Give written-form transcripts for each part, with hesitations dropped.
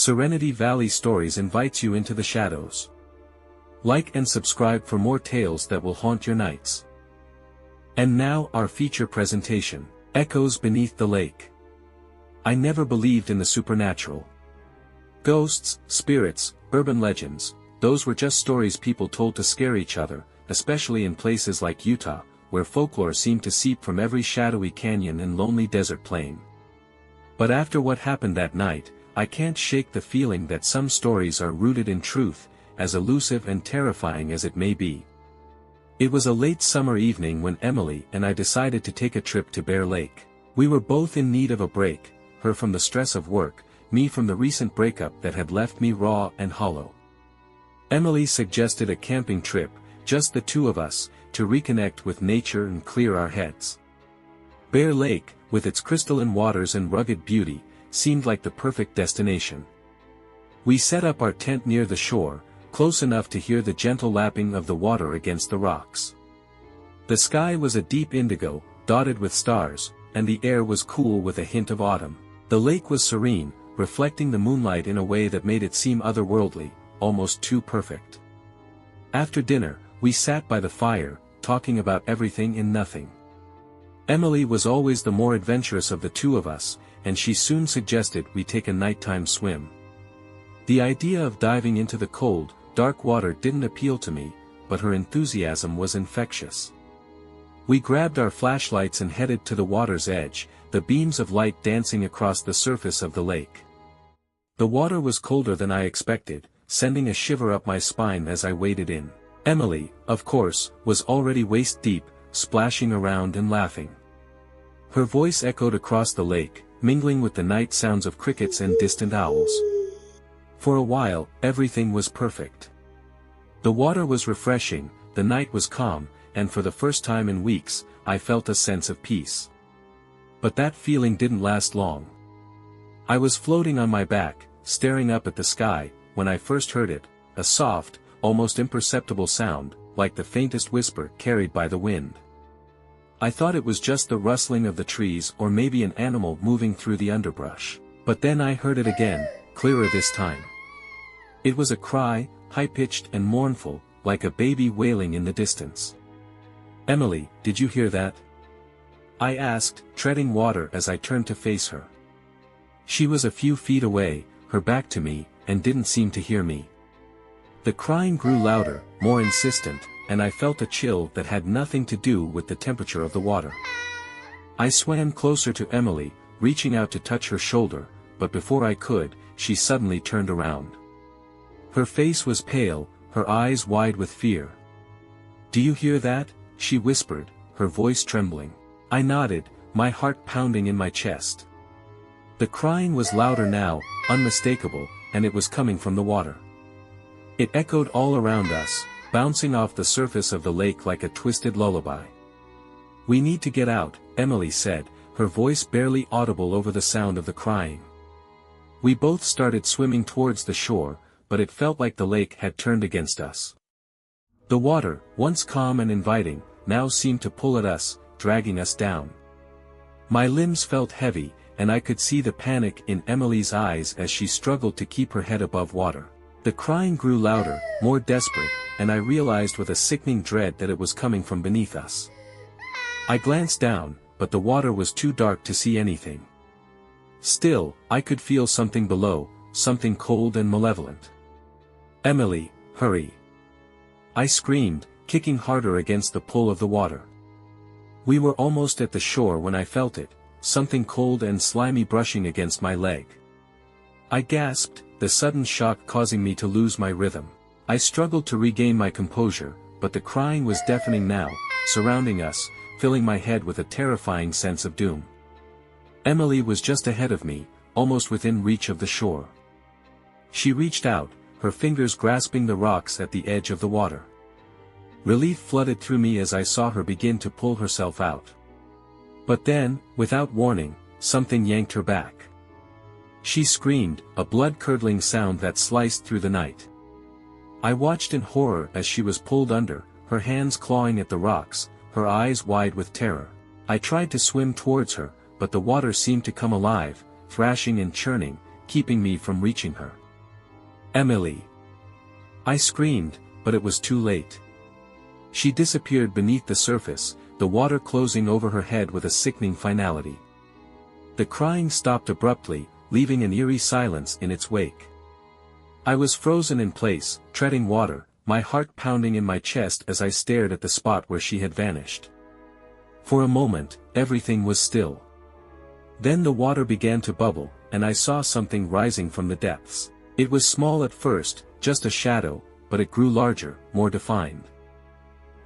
Serenity Valley Stories invites you into the shadows. Like and subscribe for more tales that will haunt your nights. And now our feature presentation, Echoes Beneath the Lake. I never believed in the supernatural. Ghosts, spirits, urban legends, those were just stories people told to scare each other, especially in places like Utah, where folklore seemed to seep from every shadowy canyon and lonely desert plain. But after what happened that night, I can't shake the feeling that some stories are rooted in truth, as elusive and terrifying as it may be. It was a late summer evening when Emily and I decided to take a trip to Bear Lake. We were both in need of a break, her from the stress of work, me from the recent breakup that had left me raw and hollow. Emily suggested a camping trip, just the two of us, to reconnect with nature and clear our heads. Bear Lake, with its crystalline waters and rugged beauty, seemed like the perfect destination. We set up our tent near the shore, close enough to hear the gentle lapping of the water against the rocks. The sky was a deep indigo, dotted with stars, and the air was cool with a hint of autumn. The lake was serene, reflecting the moonlight in a way that made it seem otherworldly, almost too perfect. After dinner, we sat by the fire, talking about everything and nothing. Emily was always the more adventurous of the two of us, and she soon suggested we take a nighttime swim. The idea of diving into the cold, dark water didn't appeal to me, but her enthusiasm was infectious. We grabbed our flashlights and headed to the water's edge, the beams of light dancing across the surface of the lake. The water was colder than I expected, sending a shiver up my spine as I waded in. Emily, of course, was already waist-deep, splashing around and laughing. Her voice echoed across the lake, mingling with the night sounds of crickets and distant owls. For a while, everything was perfect. The water was refreshing, the night was calm, and for the first time in weeks, I felt a sense of peace. But that feeling didn't last long. I was floating on my back, staring up at the sky, when I first heard it, a soft, almost imperceptible sound, like the faintest whisper carried by the wind. I thought it was just the rustling of the trees or maybe an animal moving through the underbrush. But then I heard it again, clearer this time. It was a cry, high-pitched and mournful, like a baby wailing in the distance. "Emily, did you hear that?" I asked, treading water as I turned to face her. She was a few feet away, her back to me, and didn't seem to hear me. The crying grew louder, more insistent, and I felt a chill that had nothing to do with the temperature of the water. I swam closer to Emily, reaching out to touch her shoulder, but before I could, she suddenly turned around. Her face was pale, her eyes wide with fear. "Do you hear that?" she whispered, her voice trembling. I nodded, my heart pounding in my chest. The crying was louder now, unmistakable, and it was coming from the water. It echoed all around us, bouncing off the surface of the lake like a twisted lullaby. "We need to get out," Emily said, her voice barely audible over the sound of the crying. We both started swimming towards the shore, but it felt like the lake had turned against us. The water, once calm and inviting, now seemed to pull at us, dragging us down. My limbs felt heavy, and I could see the panic in Emily's eyes as she struggled to keep her head above water. The crying grew louder, more desperate, and I realized with a sickening dread that it was coming from beneath us. I glanced down, but the water was too dark to see anything. Still, I could feel something below, something cold and malevolent. "Emily, hurry!" I screamed, kicking harder against the pull of the water. We were almost at the shore when I felt it, something cold and slimy brushing against my leg. I gasped, the sudden shock causing me to lose my rhythm. I struggled to regain my composure, but the crying was deafening now, surrounding us, filling my head with a terrifying sense of doom. Emily was just ahead of me, almost within reach of the shore. She reached out, her fingers grasping the rocks at the edge of the water. Relief flooded through me as I saw her begin to pull herself out. But then, without warning, something yanked her back. She screamed, a blood-curdling sound that sliced through the night. I watched in horror as she was pulled under, her hands clawing at the rocks, her eyes wide with terror. I tried to swim towards her, but the water seemed to come alive, thrashing and churning, keeping me from reaching her. Emily! I screamed, but it was too late. She disappeared beneath the surface, the water closing over her head with a sickening finality. The crying stopped abruptly, leaving an eerie silence in its wake. I was frozen in place, treading water, my heart pounding in my chest as I stared at the spot where she had vanished. For a moment, everything was still. Then the water began to bubble, and I saw something rising from the depths. It was small at first, just a shadow, but it grew larger, more defined.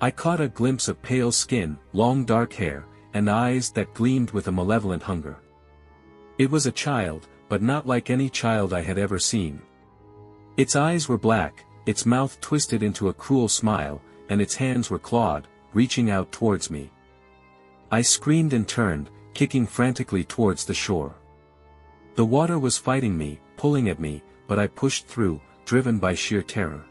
I caught a glimpse of pale skin, long dark hair, and eyes that gleamed with a malevolent hunger. It was a child, but not like any child I had ever seen. Its eyes were black, its mouth twisted into a cruel smile, and its hands were clawed, reaching out towards me. I screamed and turned, kicking frantically towards the shore. The water was fighting me, pulling at me, but I pushed through, driven by sheer terror.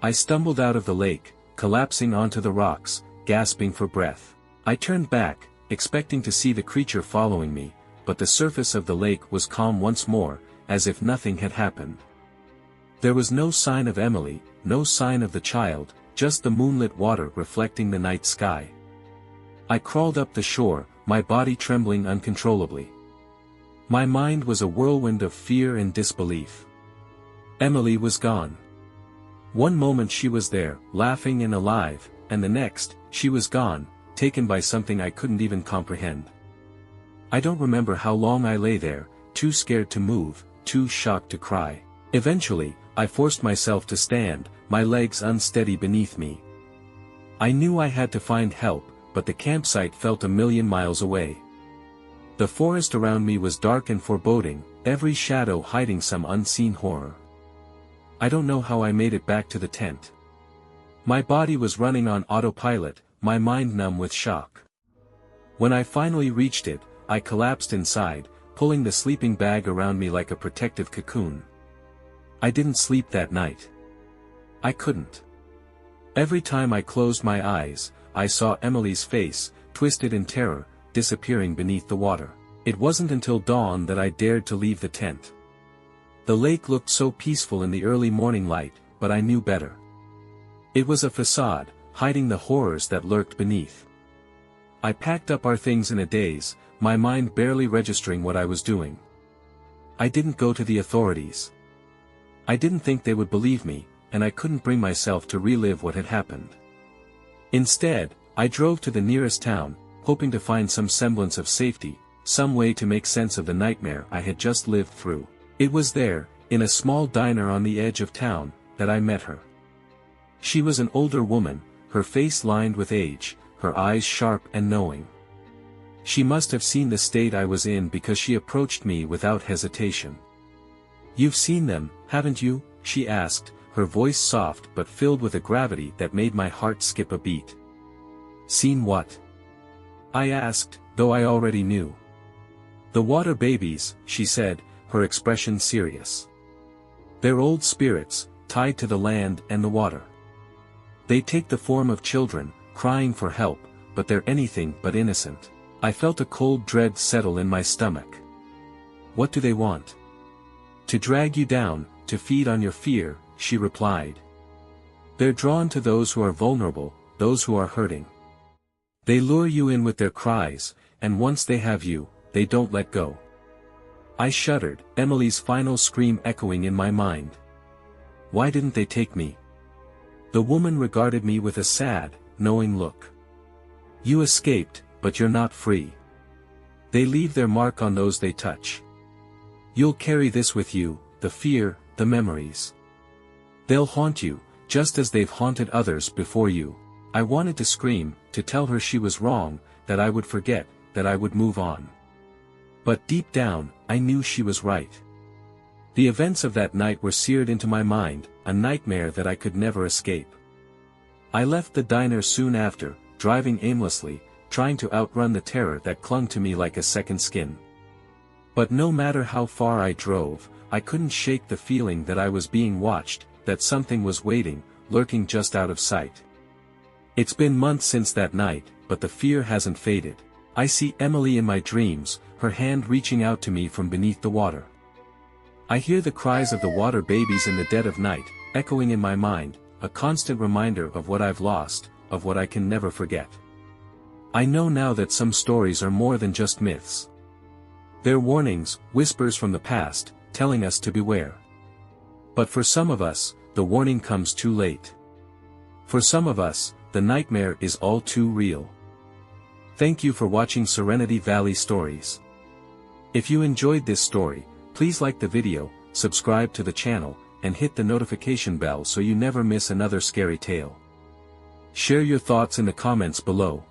I stumbled out of the lake, collapsing onto the rocks, gasping for breath. I turned back, expecting to see the creature following me, but the surface of the lake was calm once more, as if nothing had happened. There was no sign of Emily, no sign of the child, just the moonlit water reflecting the night sky. I crawled up the shore, my body trembling uncontrollably. My mind was a whirlwind of fear and disbelief. Emily was gone. One moment she was there, laughing and alive, and the next, she was gone, taken by something I couldn't even comprehend. I don't remember how long I lay there, too scared to move, too shocked to cry. Eventually, I forced myself to stand, my legs unsteady beneath me. I knew I had to find help, but the campsite felt a million miles away. The forest around me was dark and foreboding, every shadow hiding some unseen horror. I don't know how I made it back to the tent. My body was running on autopilot, my mind numb with shock. When I finally reached it, I collapsed inside, pulling the sleeping bag around me like a protective cocoon. I didn't sleep that night. I couldn't. Every time I closed my eyes, I saw Emily's face, twisted in terror, disappearing beneath the water. It wasn't until dawn that I dared to leave the tent. The lake looked so peaceful in the early morning light, but I knew better. It was a facade, hiding the horrors that lurked beneath. I packed up our things in a daze, my mind barely registering what I was doing. I didn't go to the authorities. I didn't think they would believe me, and I couldn't bring myself to relive what had happened. Instead, I drove to the nearest town, hoping to find some semblance of safety, some way to make sense of the nightmare I had just lived through. It was there, in a small diner on the edge of town, that I met her. She was an older woman, her face lined with age, her eyes sharp and knowing. She must have seen the state I was in because she approached me without hesitation. "You've seen them, haven't you?" she asked, her voice soft but filled with a gravity that made my heart skip a beat. "Seen what?" I asked, though I already knew. "The water babies," she said, her expression serious. "They're old spirits, tied to the land and the water. They take the form of children, crying for help, but they're anything but innocent." I felt a cold dread settle in my stomach. "What do they want?" "To drag you down, to feed on your fear," she replied. "They're drawn to those who are vulnerable, those who are hurting. They lure you in with their cries, and once they have you, they don't let go." I shuddered, Emily's final scream echoing in my mind. "Why didn't they take me?" The woman regarded me with a sad, knowing look. "You escaped, but you're not free. They leave their mark on those they touch. You'll carry this with you, the fear, the memories. They'll haunt you, just as they've haunted others before you." I wanted to scream, to tell her she was wrong, that I would forget, that I would move on. But deep down, I knew she was right. The events of that night were seared into my mind, a nightmare that I could never escape. I left the diner soon after, driving aimlessly, trying to outrun the terror that clung to me like a second skin. But no matter how far I drove, I couldn't shake the feeling that I was being watched, that something was waiting, lurking just out of sight. It's been months since that night, but the fear hasn't faded. I see Emily in my dreams, her hand reaching out to me from beneath the water. I hear the cries of the water babies in the dead of night, echoing in my mind, a constant reminder of what I've lost, of what I can never forget. I know now that some stories are more than just myths. They're warnings, whispers from the past, telling us to beware. But for some of us, the warning comes too late. For some of us, the nightmare is all too real. Thank you for watching Serenity Valley Stories. If you enjoyed this story, please like the video, subscribe to the channel, and hit the notification bell so you never miss another scary tale. Share your thoughts in the comments below.